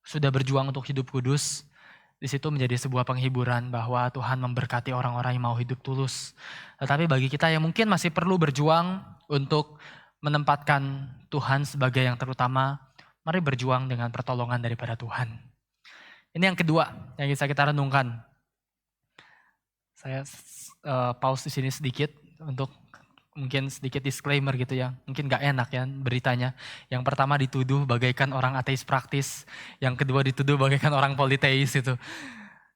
sudah berjuang untuk hidup kudus, di situ menjadi sebuah penghiburan bahwa Tuhan memberkati orang-orang yang mau hidup tulus. Tetapi bagi kita yang mungkin masih perlu berjuang untuk menempatkan Tuhan sebagai yang terutama, mari berjuang dengan pertolongan daripada Tuhan. Ini yang kedua yang bisa kita renungkan. Saya pause di sini sedikit untuk mungkin sedikit disclaimer gitu ya. Mungkin gak enak ya beritanya. Yang pertama dituduh bagaikan orang ateis praktis. Yang kedua dituduh bagaikan orang politeis itu.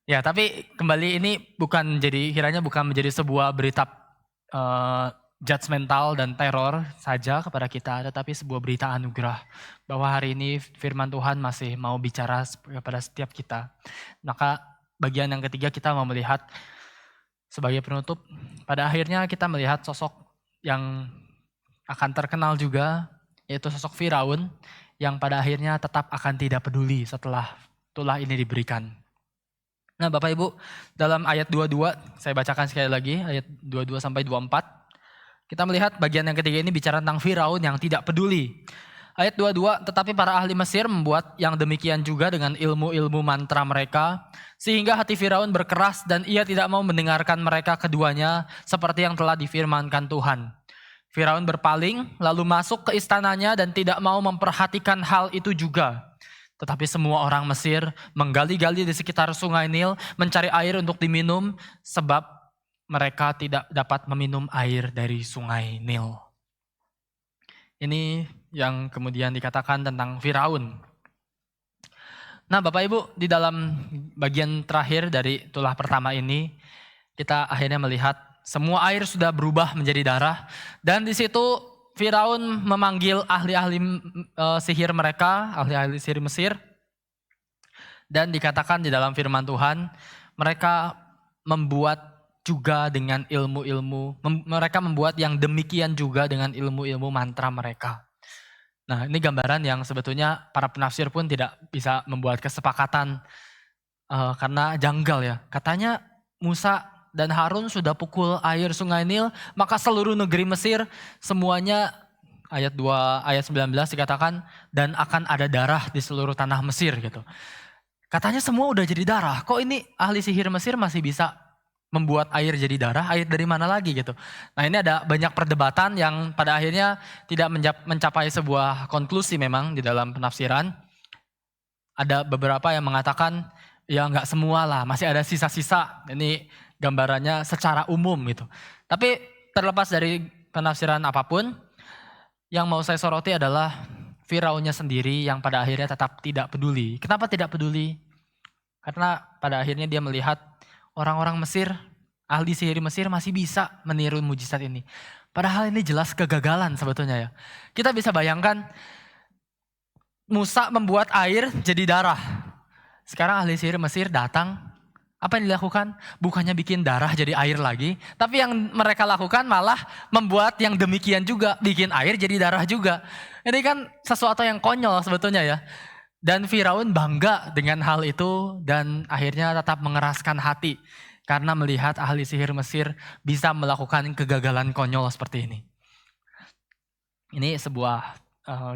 Ya tapi kembali ini kiranya bukan menjadi sebuah berita judgmental dan teror saja kepada kita. Tetapi sebuah berita anugerah. Bahwa hari ini firman Tuhan masih mau bicara kepada setiap kita. Maka bagian yang ketiga kita mau melihat sebagai penutup. Pada akhirnya kita melihat sosok yang akan terkenal juga, yaitu sosok Firaun yang pada akhirnya tetap akan tidak peduli setelah tulah ini diberikan. Nah Bapak Ibu, dalam ayat 22, saya bacakan sekali lagi, ayat 22 sampai 24. Kita melihat bagian yang ketiga ini bicara tentang Firaun yang tidak peduli. Ayat 22, tetapi para ahli Mesir membuat yang demikian juga dengan ilmu-ilmu mantra mereka, sehingga hati Firaun berkeras dan ia tidak mau mendengarkan mereka keduanya seperti yang telah difirmankan Tuhan. Firaun berpaling lalu masuk ke istananya dan tidak mau memperhatikan hal itu juga. Tetapi semua orang Mesir menggali-gali di sekitar sungai Nil mencari air untuk diminum sebab mereka tidak dapat meminum air dari sungai Nil. Ini yang kemudian dikatakan tentang Firaun. Nah Bapak Ibu, di dalam bagian terakhir dari tulah pertama ini, kita akhirnya melihat semua air sudah berubah menjadi darah. Dan di situ Firaun memanggil ahli-ahli sihir mereka, ahli-ahli sihir Mesir. Dan dikatakan di dalam firman Tuhan, mereka membuat juga dengan ilmu-ilmu, mereka membuat yang demikian juga dengan ilmu-ilmu mantra mereka. Nah ini gambaran yang sebetulnya para penafsir pun tidak bisa membuat kesepakatan karena janggal ya. Katanya Musa dan Harun sudah pukul air sungai Nil, maka seluruh negeri Mesir semuanya, ayat 19 dikatakan, dan akan ada darah di seluruh tanah Mesir gitu. Katanya semua udah jadi darah, kok ini ahli sihir Mesir masih bisa membuat air jadi darah, air dari mana lagi gitu. Nah ini ada banyak perdebatan yang pada akhirnya tidak mencapai sebuah konklusi memang di dalam penafsiran. Ada beberapa yang mengatakan ya nggak semua lah, masih ada sisa-sisa. Ini gambarannya secara umum gitu. Tapi terlepas dari penafsiran apapun, yang mau saya soroti adalah Firaunnya sendiri yang pada akhirnya tetap tidak peduli. Kenapa tidak peduli? Karena pada akhirnya dia melihat orang-orang Mesir, ahli sihir Mesir masih bisa meniru mujizat ini. Padahal ini jelas kegagalan sebetulnya ya. Kita bisa bayangkan Musa membuat air jadi darah. Sekarang ahli sihir Mesir datang, apa yang dilakukan? Bukannya bikin darah jadi air lagi, tapi yang mereka lakukan malah membuat yang demikian juga, bikin air jadi darah juga. Ini kan sesuatu yang konyol sebetulnya ya. Dan Firaun bangga dengan hal itu dan akhirnya tetap mengeraskan hati karena melihat ahli sihir Mesir bisa melakukan kegagalan konyol seperti ini. Ini sebuah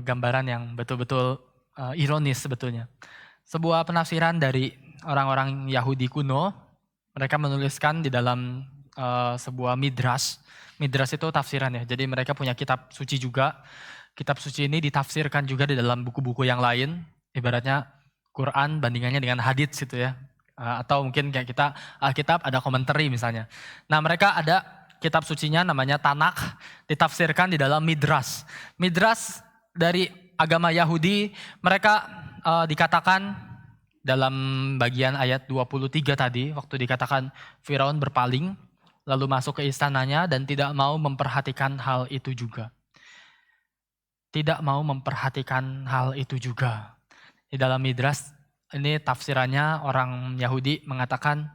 gambaran yang betul-betul ironis sebetulnya. Sebuah penafsiran dari orang-orang Yahudi kuno, mereka menuliskan di dalam sebuah midrash. Midrash itu tafsiran ya, jadi mereka punya kitab suci juga. Kitab suci ini ditafsirkan juga di dalam buku-buku yang lain, ibaratnya Quran bandingannya dengan hadits gitu ya. Atau mungkin kayak kita Alkitab ada komentari misalnya. Nah mereka ada kitab sucinya namanya Tanakh, ditafsirkan di dalam midrash. Midrash dari agama Yahudi, mereka dikatakan dalam bagian ayat 23 tadi, waktu dikatakan Firaun berpaling, lalu masuk ke istananya dan tidak mau memperhatikan hal itu juga. Tidak mau memperhatikan hal itu juga. Di dalam midrash, ini tafsirannya orang Yahudi mengatakan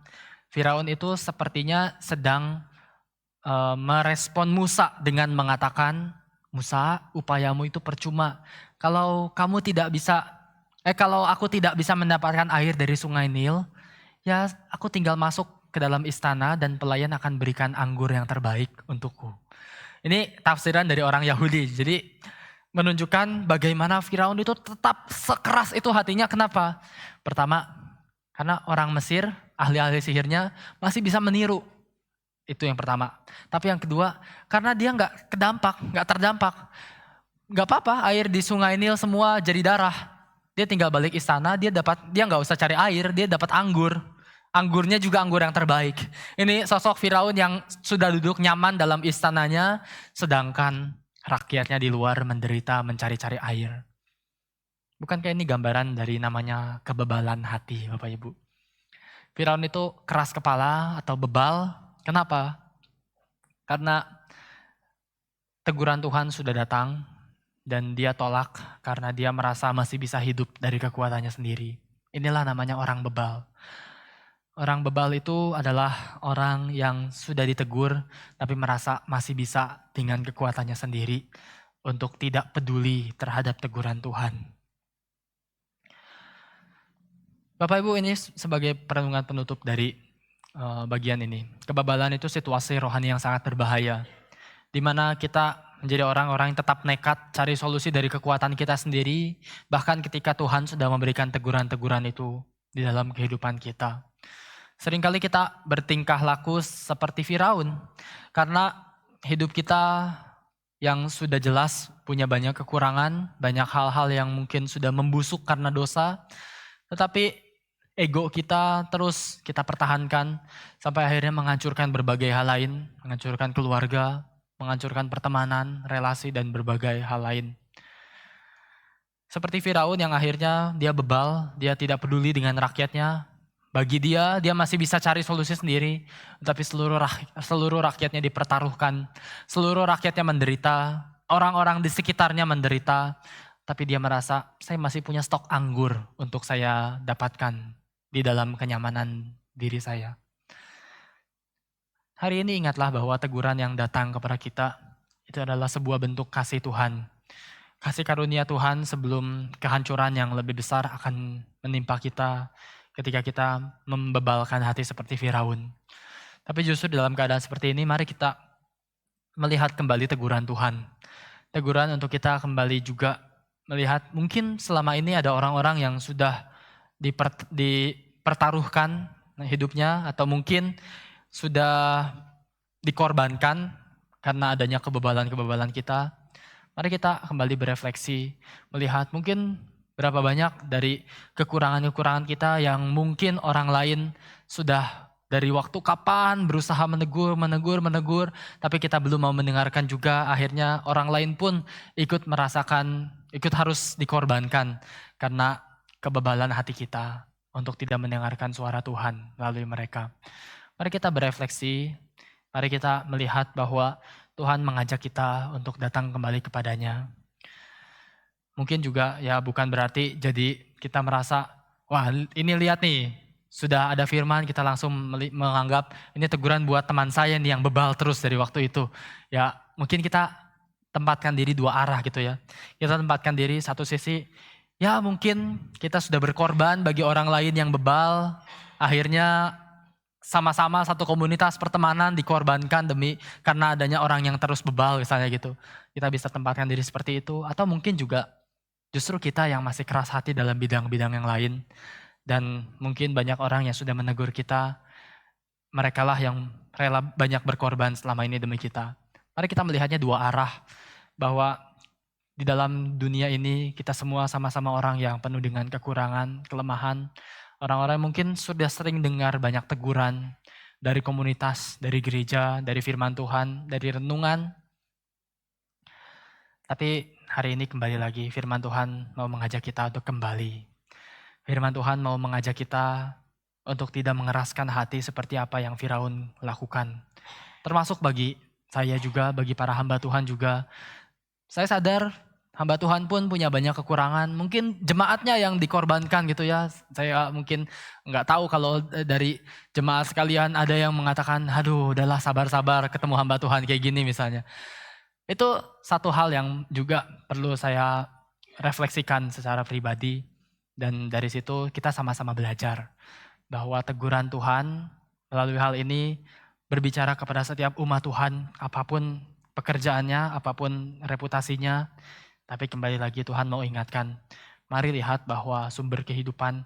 Firaun itu sepertinya sedang merespon Musa dengan mengatakan, Musa, upayamu itu percuma. Kalau aku tidak bisa mendapatkan air dari sungai Nil, ya aku tinggal masuk ke dalam istana dan pelayan akan berikan anggur yang terbaik untukku. Ini tafsiran dari orang Yahudi. Jadi menunjukkan bagaimana Firaun itu tetap sekeras itu hatinya. Kenapa? Pertama, karena orang Mesir, ahli-ahli sihirnya masih bisa meniru. Itu yang pertama. Tapi yang kedua, karena dia nggak terdampak. Nggak apa-apa, air di sungai Nil semua jadi darah. Dia tinggal balik istana, dia nggak usah cari air, dia dapat anggur. Anggurnya juga anggur yang terbaik. Ini sosok Firaun yang sudah duduk nyaman dalam istananya, sedangkan rakyatnya di luar menderita mencari-cari air. Bukankah ini gambaran dari namanya kebebalan hati, Bapak Ibu? Firaun itu keras kepala atau bebal. Kenapa? Karena teguran Tuhan sudah datang dan dia tolak karena dia merasa masih bisa hidup dari kekuatannya sendiri. Inilah namanya orang bebal. Orang bebal itu adalah orang yang sudah ditegur tapi merasa masih bisa dengan kekuatannya sendiri untuk tidak peduli terhadap teguran Tuhan. Bapak Ibu, ini sebagai perenungan penutup dari bagian ini. Kebebalan itu situasi rohani yang sangat berbahaya, di mana kita menjadi orang-orang yang tetap nekat cari solusi dari kekuatan kita sendiri, bahkan ketika Tuhan sudah memberikan teguran-teguran itu di dalam kehidupan kita. Seringkali kita bertingkah laku seperti Firaun, karena hidup kita yang sudah jelas punya banyak kekurangan, banyak hal-hal yang mungkin sudah membusuk karena dosa, tetapi ego kita terus kita pertahankan sampai akhirnya menghancurkan berbagai hal lain, menghancurkan keluarga, menghancurkan pertemanan, relasi, dan berbagai hal lain. Seperti Firaun yang akhirnya dia bebal, dia tidak peduli dengan rakyatnya. Bagi dia masih bisa cari solusi sendiri, tapi seluruh rakyatnya dipertaruhkan, seluruh rakyatnya menderita, orang-orang di sekitarnya menderita, tapi dia merasa saya masih punya stok anggur untuk saya dapatkan di dalam kenyamanan diri saya. Hari ini ingatlah bahwa teguran yang datang kepada kita itu adalah sebuah bentuk kasih Tuhan. Kasih karunia Tuhan sebelum kehancuran yang lebih besar akan menimpa kita ketika kita membebalkan hati seperti Firaun. Tapi justru dalam keadaan seperti ini, mari kita melihat kembali teguran Tuhan. Teguran untuk kita kembali juga melihat mungkin selama ini ada orang-orang yang sudah dipertaruhkan hidupnya atau mungkin sudah dikorbankan karena adanya kebebalan-kebebalan kita. Mari kita kembali berefleksi, melihat mungkin berapa banyak dari kekurangan-kekurangan kita yang mungkin orang lain sudah dari waktu kapan berusaha menegur, tapi kita belum mau mendengarkan juga. Akhirnya orang lain pun ikut merasakan, ikut harus dikorbankan karena kebebalan hati kita untuk tidak mendengarkan suara Tuhan melalui mereka. Mari kita berefleksi, mari kita melihat bahwa Tuhan mengajak kita untuk datang kembali kepadanya. Mungkin juga ya bukan berarti jadi kita merasa, wah ini lihat nih, sudah ada firman kita langsung menganggap ini teguran buat teman saya nih yang bebal terus dari waktu itu. Ya mungkin kita tempatkan diri dua arah gitu ya. Kita tempatkan diri satu sisi, ya mungkin kita sudah berkorban bagi orang lain yang bebal, akhirnya sama-sama satu komunitas pertemanan dikorbankan karena adanya orang yang terus bebal misalnya gitu. Kita bisa tempatkan diri seperti itu, atau mungkin juga justru kita yang masih keras hati dalam bidang-bidang yang lain. Dan mungkin banyak orang yang sudah menegur kita, merekalah yang rela banyak berkorban selama ini demi kita. Mari kita melihatnya dua arah, bahwa di dalam dunia ini kita semua sama-sama orang yang penuh dengan kekurangan, kelemahan. Orang-orang mungkin sudah sering dengar banyak teguran dari komunitas, dari gereja, dari firman Tuhan, dari renungan. Tapi hari ini kembali lagi firman Tuhan mau mengajak kita untuk kembali. Firman Tuhan mau mengajak kita untuk tidak mengeraskan hati seperti apa yang Firaun lakukan. Termasuk bagi saya juga, bagi para hamba Tuhan juga. Saya sadar hamba Tuhan pun punya banyak kekurangan. Mungkin jemaatnya yang dikorbankan gitu ya. Saya mungkin nggak tahu kalau dari jemaat sekalian ada yang mengatakan, aduh udahlah sabar-sabar ketemu hamba Tuhan kayak gini misalnya. Itu satu hal yang juga perlu saya refleksikan secara pribadi. Dan dari situ kita sama-sama belajar bahwa teguran Tuhan melalui hal ini berbicara kepada setiap umat Tuhan, apapun pekerjaannya, apapun reputasinya. Tapi kembali lagi Tuhan mau ingatkan, mari lihat bahwa sumber kehidupan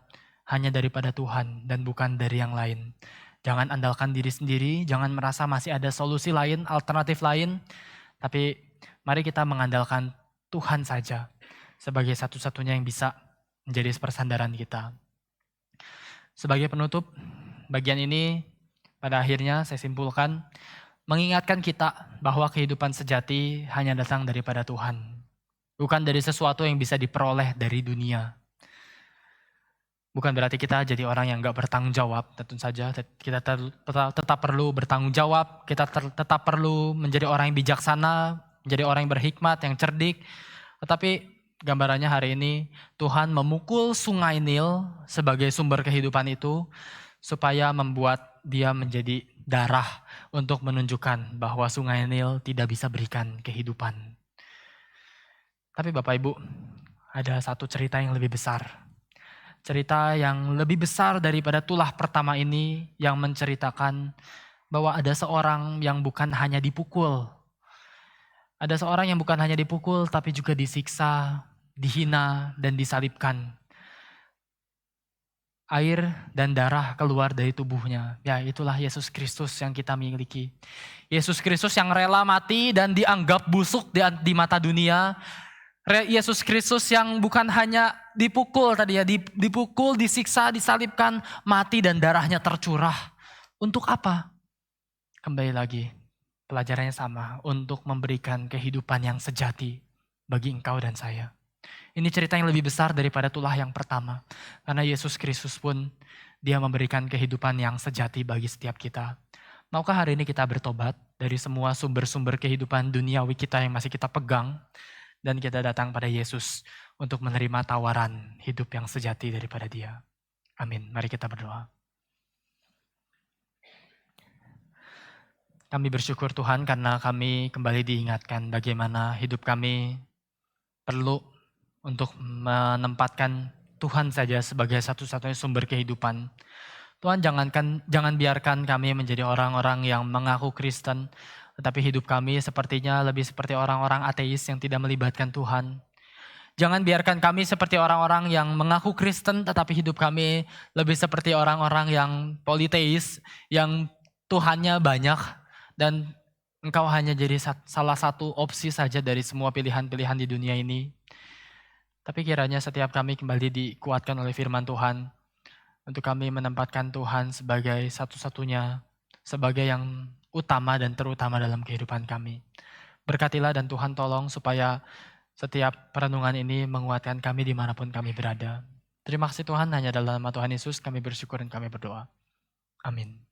hanya daripada Tuhan dan bukan dari yang lain. Jangan andalkan diri sendiri, jangan merasa masih ada solusi lain, alternatif lain. Tapi mari kita mengandalkan Tuhan saja sebagai satu-satunya yang bisa menjadi persandaran kita. Sebagai penutup, bagian ini pada akhirnya saya simpulkan mengingatkan kita bahwa kehidupan sejati hanya datang daripada Tuhan. Bukan dari sesuatu yang bisa diperoleh dari dunia. Bukan berarti kita jadi orang yang gak bertanggung jawab, tentu saja kita tetap perlu bertanggung jawab, kita tetap perlu menjadi orang yang bijaksana, menjadi orang yang berhikmat, yang cerdik. Tetapi gambarannya hari ini Tuhan memukul sungai Nil sebagai sumber kehidupan itu supaya membuat dia menjadi darah untuk menunjukkan bahwa sungai Nil tidak bisa berikan kehidupan. Tapi Bapak Ibu, ada satu cerita yang lebih besar. Cerita yang lebih besar daripada tulah pertama ini yang menceritakan bahwa ada seorang yang bukan hanya dipukul. Ada seorang yang bukan hanya dipukul tapi juga disiksa, dihina, dan disalibkan. Air dan darah keluar dari tubuhnya. Ya, itulah Yesus Kristus yang kita miliki. Yesus Kristus yang rela mati dan dianggap busuk di mata dunia. Yesus Kristus yang bukan hanya dipukul tadi ya, dipukul, disiksa, disalibkan, mati dan darahnya tercurah. Untuk apa? Kembali lagi, pelajarannya sama, untuk memberikan kehidupan yang sejati bagi engkau dan saya. Ini cerita yang lebih besar daripada tulah yang pertama. Karena Yesus Kristus pun dia memberikan kehidupan yang sejati bagi setiap kita. Maukah hari ini kita bertobat dari semua sumber-sumber kehidupan duniawi kita yang masih kita pegang, dan kita datang pada Yesus untuk menerima tawaran hidup yang sejati daripada Dia. Amin. Mari kita berdoa. Kami bersyukur Tuhan karena kami kembali diingatkan bagaimana hidup kami perlu untuk menempatkan Tuhan saja sebagai satu-satunya sumber kehidupan. Tuhan jangan biarkan kami menjadi orang-orang yang mengaku Kristen, tetapi hidup kami sepertinya lebih seperti orang-orang ateis yang tidak melibatkan Tuhan. Jangan biarkan kami seperti orang-orang yang mengaku Kristen tetapi hidup kami lebih seperti orang-orang yang politeis, yang Tuhannya banyak dan engkau hanya jadi salah satu opsi saja dari semua pilihan-pilihan di dunia ini. Tapi kiranya setiap kami kembali dikuatkan oleh firman Tuhan untuk kami menempatkan Tuhan sebagai satu-satunya, sebagai yang utama dan terutama dalam kehidupan kami. Berkatilah dan Tuhan tolong supaya setiap perenungan ini menguatkan kami dimanapun kami berada. Terima kasih Tuhan, hanya dalam nama Tuhan Yesus kami bersyukur dan kami berdoa. Amin.